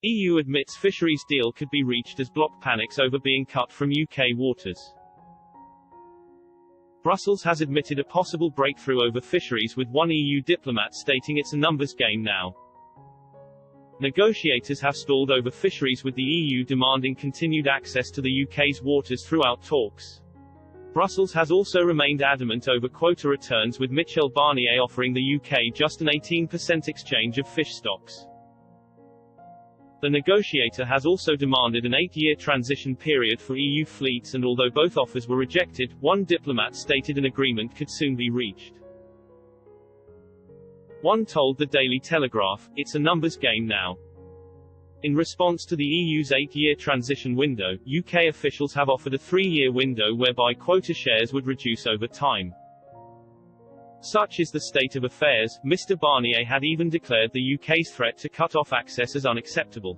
EU admits fisheries deal could be reached as bloc panics over being cut from UK waters. Brussels has admitted a possible breakthrough over fisheries, with one EU diplomat stating it's a numbers game now. Negotiators have stalled over fisheries, with the EU demanding continued access to the UK's waters throughout talks. Brussels has also remained adamant over quota returns, with Michel Barnier offering the UK just an 18% exchange of fish stocks. The negotiator has also demanded an 8-year transition period for EU fleets, and although both offers were rejected, one diplomat stated an agreement could soon be reached. One told the Daily Telegraph, "It's a numbers game now." In response to the EU's 8-year transition window, UK officials have offered a 3-year window whereby quota shares would reduce over time. Such is the state of affairs. Mr. Barnier had even declared the UK's threat to cut off access as unacceptable.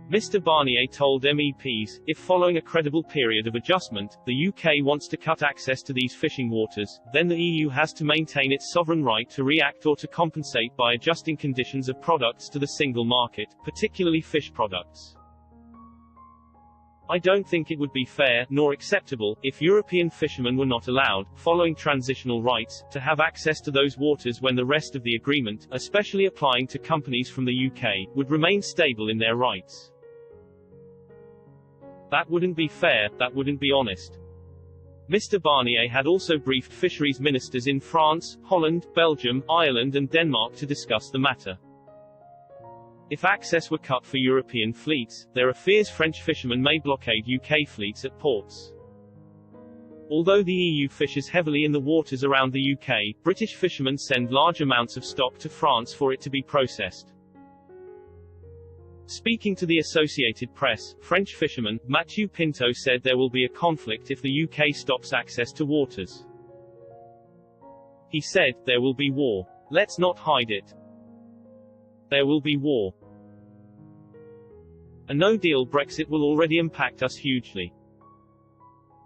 Mr. Barnier told MEPs, if following a credible period of adjustment, the UK wants to cut access to these fishing waters, then the EU has to maintain its sovereign right to react or to compensate by adjusting conditions of products to the single market, particularly fish products. I don't think it would be fair, nor acceptable, if European fishermen were not allowed, following transitional rights, to have access to those waters when the rest of the agreement, especially applying to companies from the UK, would remain stable in their rights. That wouldn't be fair, that wouldn't be honest. Mr. Barnier had also briefed fisheries ministers in France, Holland, Belgium, Ireland and Denmark to discuss the matter. If access were cut for European fleets, there are fears French fishermen may blockade UK fleets at ports. Although the EU fishes heavily in the waters around the UK, British fishermen send large amounts of stock to France for it to be processed. Speaking to the Associated Press, French fisherman, Mathieu Pinto said there will be a conflict if the UK stops access to waters. He said, "There will be war. Let's not hide it. There will be war. A no-deal Brexit will already impact us hugely.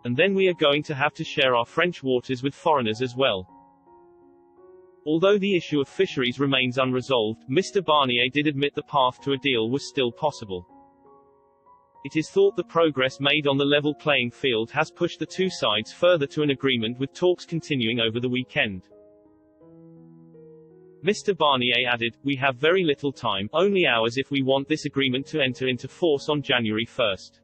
And then we are going to have to share our French waters with foreigners as well." Although the issue of fisheries remains unresolved, Mr. Barnier did admit the path to a deal was still possible. It is thought the progress made on the level playing field has pushed the two sides further to an agreement, with talks continuing over the weekend. Mr. Barnier added, "We have very little time, only hours if we want this agreement to enter into force on January 1st.